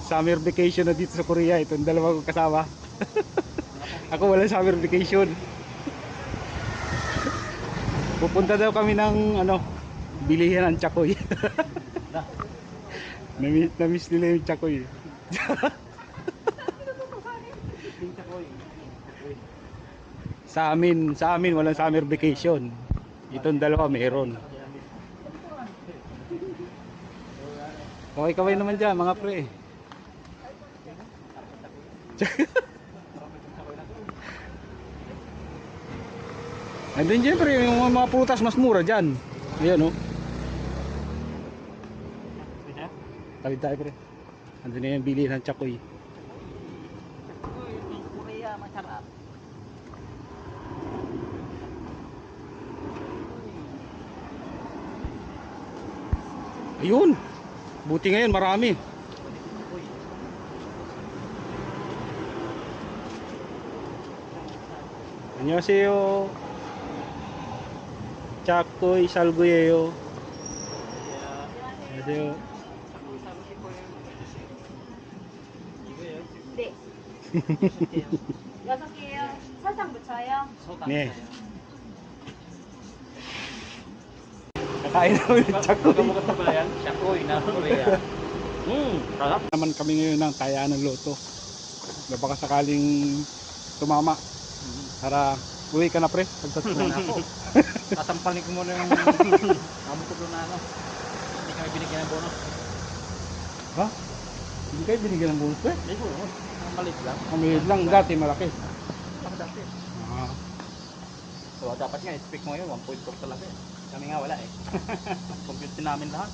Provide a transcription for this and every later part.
Summer vacation na dito sa Korea. Itong dalawa kong kasama. Ako wala summer vacation. Pupunta daw kami ng bilihan ng Chakoy. Namiss nila yung Chakoy. Sa amin walang summer vacation. Itong dalawa meron. Okay, kaway naman dyan mga pre. Andun dyan pre, yung mga prutas mas mura dyan. Ayan o. Tawid tayo pre. Andun na yung bili ng Chakoy. Korea masarap. Ayun. Buti ngayon marami. 안녕하세요. Chakoy salgu예요. 안녕하세요. 네. 6개요. 설탕 묻혀요? 네. Kakain namin ng Chakoy. Kamusta ba yan? Chakoy na Korea. Sarap. Naman kami ngayon ng kayaan ng loto. Na baka sakaling tumama. Para uwi ka na pre. Wala na ako. Tasampalin ko muna yung amo ko doon na hindi kami binigyan ng bonus. Ha? Hindi kayo binigyan ng bonus pre? Hindi ko. Maliit lang. Maliit lang, dati malaki. Ang dati. Ah. So dapat nga i-speak mo yun. 1.4 talaga eh. Kami nga wala eh. Compute namin lahat.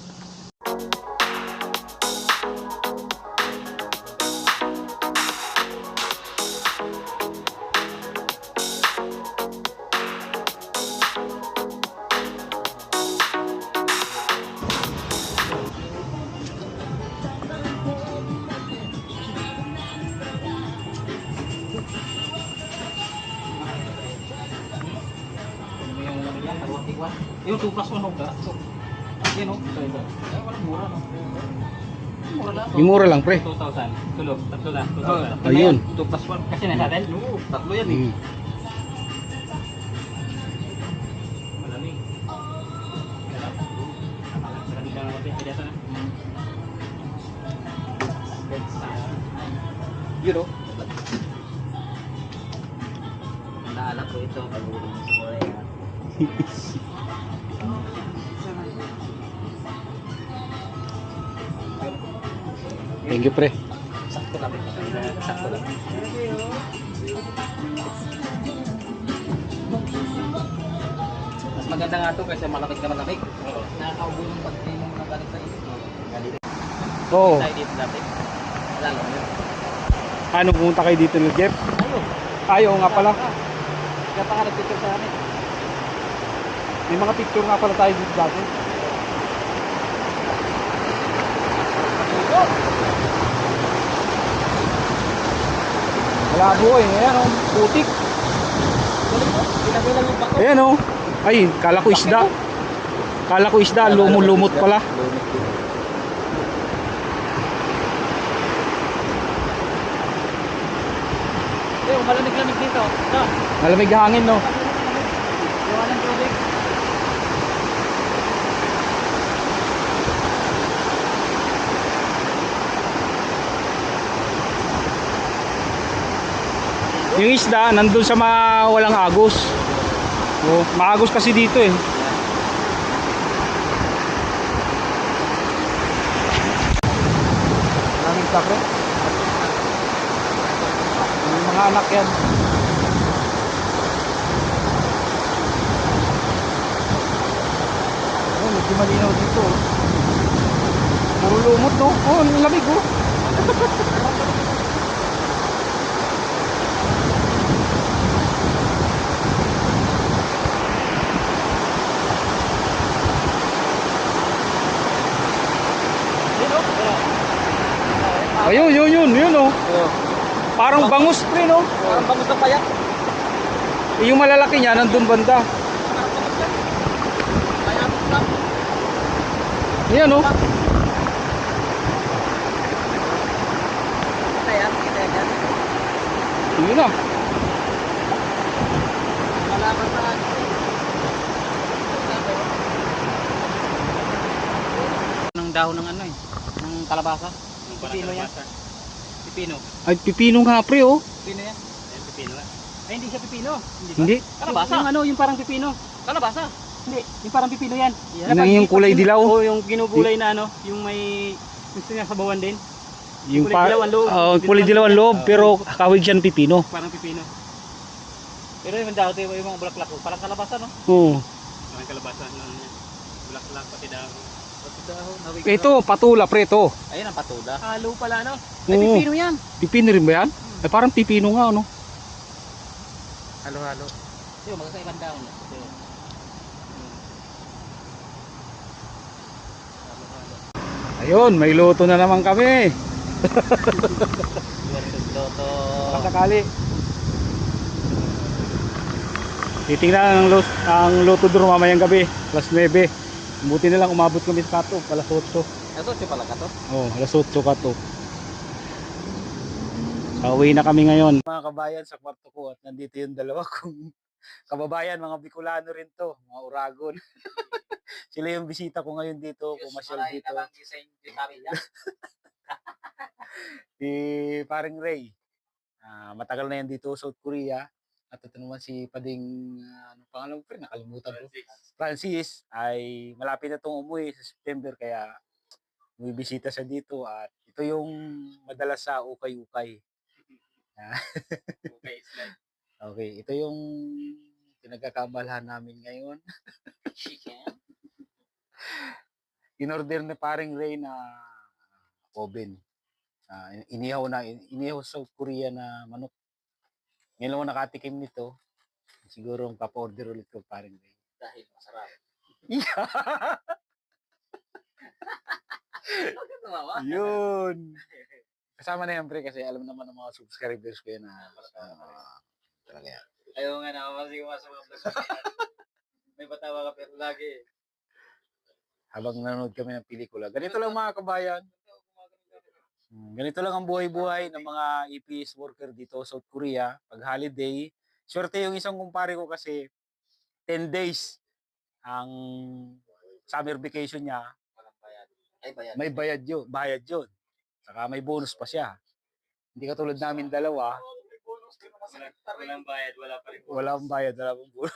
Yung 2 plus 1 o ga. So, yan o. Ito. Ay, walang mura no. Mura lang. Yung mura lang pre. 2,000. Tulog. Tatlo lang. 2,000. Ayun. 2 plus 1. Kasi nasa atin? Oo. Tatlo yan eh. Malamig. Malamig ka na natin. Pwede ito na. Yun o. Naalala ko ito. Pag-uulong sa Korea. Thank you pre. Sakto lang. Sakto lang. Mas maganda nga ito kasi malamig na malamig. Nakakaubo yung pag-inom ng galing sa inyo. Galing. Oo. Tayo dito dati. Lalo yun. Ano pumunta kayo dito ng Jeff? Ayaw. Ayaw nga pala. Kaya pa nga nag-picture sa amin. May mga picture nga pala tayo dito dati. Malabo eh. Ayan o. Putik. Pinabilang yung bako. Ayan o. Ay, kala ko isda. Kala ko isda. Lumulumot pala. Eh, malamig-lamig dito. No. Malamig na hangin no. Gawa ng tubig. Yung isda nandun sa walang agos. Oh, maagos kasi dito eh. Maraming kapre. Yung mga anak yan. Oh, medyo malinaw dito. Oh. Puro lumot no. Oh, ang lamig oh. Ayun, yun oh. Parang bangus pre no. Parang bangus na payak. Yung malalaki niya nandun banda. Yan oh. Yun na. Malaman sa akin. Ng dahon ng ano eh. Ng kalabasa. Pipino yan. Pipino. Ay, pipino nga pre oh. Pipino yan. Ayan, pipino yan. Ay, hindi siya pipino. Hindi ba? Hindi. Kalabasa. Yung ano, yung parang pipino. Kalabasa. Hindi, yung parang pipino yan. Yung kulay dilaw. Oo, yung ginugulay na ano, yung may gusto niya sabawan din. Yung kulay dilaw ang loob. kulay dilaw ang loob, pero kawig siya ng pipino. Parang pipino. Pero yung dahon, yung mga bulaklak ko, parang kalabasa, no? Oo. Parang kalabasa na ano yan. Bulaklak, pati dahon. Pati dahon, hawig. Ito, patula pre ito. Ayun ang patuda. Halo pala, no? Ay, Ay, pipino yan. Pipino rin ba yan? Ay, parang pipino nga ano. Halo-halo. Yung magkakaibang dahon. Ito. Ayun, may luto na naman kami. Toto. Pasakali. Titingnan ang luto doon mamayang gabi, alas 9. Buti na lang umabot kami sa kato, alas 8. Ito, siya pala ka to? Oh, alas 8 kato. Pauwi na kami ngayon. Mga kabayan sa kwarto ko at nandito yung dalawa kong kababayan, mga Bicolano rin to, mga Uragon. Sila yung bisita ko ngayon dito, pumasyal dito. Si paring Ray. Matagal na yan dito sa South Korea. At ito naman si Pading, ano pangalan mo pre, nakalimutan ko. Francis ay malapit na itong umuwi sa September kaya bumibisita siya dito at ito yung madalas sa ukay-ukay. Okay, ito yung pinagkakamalahan namin ngayon. Chicken. In-order na paring Ray na oven. Inihaw sa South Korea na manok. Ngayon lang ako nakatikim nito. Siguro ang papa-order ulit ko paring Ray. Dahil masarap. Yun. Kasama na yan pre kasi alam naman ng mga subscribers ko yan na talaga yan. Ayaw nga na, masig mo sa mga vlog. May patawa ka pero lagi. Habang nanonood kami ng pelikula. Ganito lang mga kabayan. Ganito lang ang buhay-buhay ng mga EPS worker dito sa South Korea. Pag holiday, swerte yung isang kumpare ko kasi 10 days ang summer vacation niya. Walang bayad. Ay, bayad. May bayad yun. Bayad yun. Saka may bonus pa siya. Hindi katulad namin dalawa. Walang bayad, wala pa rin. Walang bayad, wala pang bonus.